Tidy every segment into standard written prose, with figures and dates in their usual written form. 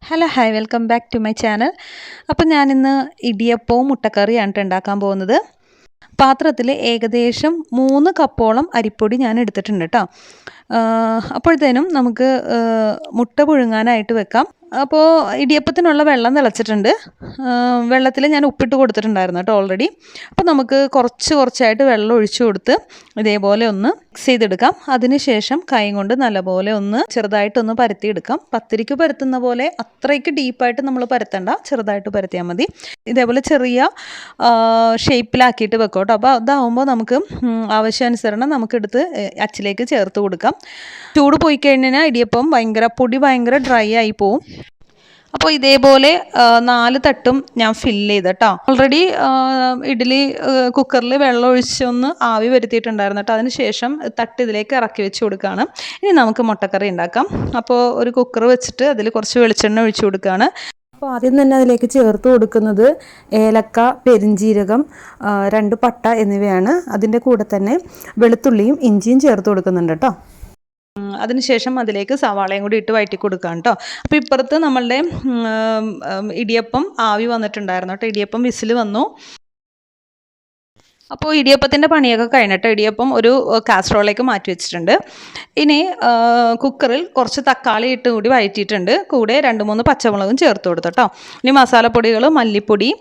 Hello hi welcome back to my channel. അപ്പോൾ ഞാനിന്ന് ഇടിയപ്പവും മുട്ടക്കറിയാണ് ഉണ്ടാക്കാൻ പോകുന്നത്. പാത്രത്തിൽ ഏകദേശം 3 കപ്പോളം അരിപ്പൊടി ഞാൻ എടുത്തിട്ടുണ്ട് കേട്ടോ. അപ്പോഴത്തേനും നമുക്ക് മുട്ട പുഴുങ്ങാനായിട്ട് വെക്കാം. അപ്പോൾ ഇടിയപ്പത്തിനുള്ള വെള്ളം തിളച്ചിട്ടുണ്ട്. വെള്ളത്തിൽ ഞാൻ ഉപ്പിട്ട് കൊടുത്തിട്ടുണ്ടായിരുന്നു കേട്ടോ ഓൾറെഡി. അപ്പോൾ നമുക്ക് കുറച്ചായിട്ട് വെള്ളം ഒഴിച്ചു കൊടുത്ത് ഇതേപോലെ ഒന്ന് മിക്സ് ചെയ്തെടുക്കാം. അതിനുശേഷം കൈ കൊണ്ട് നല്ലപോലെ ഒന്ന് ചെറുതായിട്ടൊന്ന് പരത്തിയെടുക്കാം. പത്തിരിക്ക് പരത്തുന്ന പോലെ അത്രയ്ക്ക് ഡീപ്പായിട്ട് നമ്മൾ പരത്തണ്ട, ചെറുതായിട്ട് പരത്തിയാൽ മതി. ഇതേപോലെ ചെറിയ ഷേപ്പിലാക്കിയിട്ട് വെക്കാം കേട്ടോ. അപ്പോൾ അതാവുമ്പോൾ നമുക്ക് ആവശ്യാനുസരണം നമുക്കെടുത്ത് അച്ചിലേക്ക് ചേർത്ത് കൊടുക്കാം. ചൂട് പോയി കഴിഞ്ഞാൽ ഇടിയപ്പം പൊടി ഭയങ്കര ഡ്രൈ ആയി പോവും. അപ്പോൾ ഇതേപോലെ 4 തട്ടും ഞാൻ ഫില്ല് ചെയ്ത് കേട്ടോ. ഓൾറെഡി ഇഡ്ഡലി കുക്കറിൽ വെള്ളം ഒഴിച്ചൊന്ന് ആവി വരുത്തിയിട്ടുണ്ടായിരുന്നു കേട്ടോ. അതിന് ശേഷം തട്ട് ഇതിലേക്ക് ഇറക്കി വെച്ച് കൊടുക്കുകയാണ്. ഇനി നമുക്ക് മുട്ടക്കറി ഉണ്ടാക്കാം. അപ്പോൾ ഒരു കുക്കർ വെച്ചിട്ട് അതിൽ കുറച്ച് വെളിച്ചെണ്ണ ഒഴിച്ചു കൊടുക്കുകയാണ്. അപ്പോൾ ആദ്യം തന്നെ അതിലേക്ക് ചേർത്ത് കൊടുക്കുന്നത് ഏലക്ക, പെരിഞ്ജീരകം, 2 പട്ട എന്നിവയാണ്. അതിൻ്റെ കൂടെ തന്നെ വെളുത്തുള്ളിയും ഇഞ്ചിയും ചേർത്ത് കൊടുക്കുന്നുണ്ട് കേട്ടോ. അതിനുശേഷം അതിലേക്ക് സവാളയും കൂടി ഇട്ട് വഴറ്റി കൊടുക്കാം കേട്ടോ. അപ്പോൾ ഇപ്പുറത്ത് നമ്മളുടെ ഇടിയപ്പം ആവി വന്നിട്ടുണ്ടായിരുന്നു കേട്ടോ. ഇടിയപ്പം വിസിൽ വന്നു. അപ്പോൾ ഇടിയപ്പത്തിൻ്റെ പണിയൊക്കെ കഴിഞ്ഞിട്ട് ഇടിയപ്പം ഒരു കാസറോളിലേക്ക് മാറ്റി വെച്ചിട്ടുണ്ട്. ഇനി കുക്കറിൽ കുറച്ച് തക്കാളി ഇട്ട് കൂടി വഴറ്റിയിട്ടുണ്ട്. കൂടെ 2-3 പച്ചമുളകും ചേർത്ത് കൊടുത്തു കേട്ടോ. ഇനി മസാലപ്പൊടികൾ മല്ലിപ്പൊടി,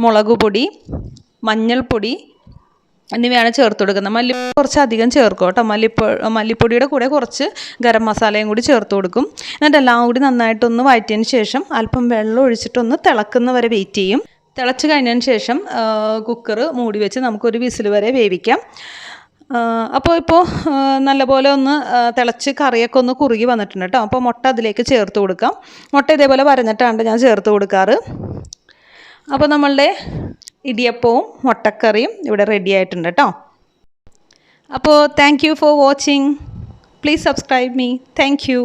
മുളക് പൊടി, മഞ്ഞൾപ്പൊടി എന്നിവയാണ് ചേർത്ത് കൊടുക്കുന്നത്. മല്ലിപ്പൊടി കുറച്ച് അധികം ചേർക്കും കേട്ടോ. മല്ലിപ്പൊടിയുടെ കൂടെ കുറച്ച് ഗരം മസാലയും കൂടി ചേർത്ത് കൊടുക്കും. എന്നിട്ട് എല്ലാം കൂടി നന്നായിട്ടൊന്ന് വഴറ്റിയതിന് ശേഷം അല്പം വെള്ളം ഒഴിച്ചിട്ടൊന്ന് തിളക്കുന്നവരെ വെയിറ്റ് ചെയ്യും. തിളച്ച് കഴിഞ്ഞതിന് ശേഷം കുക്കർ മൂടി വെച്ച് നമുക്കൊരു വിസിൽ വരെ വേവിക്കാം. അപ്പോൾ നല്ലപോലെ ഒന്ന് തിളച്ച് കറിയൊക്കെ ഒന്ന് കുറുകി വന്നിട്ടുണ്ട് കേട്ടോ. അപ്പോൾ മുട്ട അതിലേക്ക് ചേർത്ത് കൊടുക്കാം. മുട്ട ഇതേപോലെ വരഞ്ഞിട്ടാണ് ഞാൻ ചേർത്ത് കൊടുക്കാറ്. അപ്പോൾ നമ്മളുടെ ഇടിയപ്പവും മുട്ടക്കറിയും ഇവിടെ റെഡി ആയിട്ടുണ്ട് കേട്ടോ. അപ്പോൾ thank you for watching. Please subscribe me. Thank you.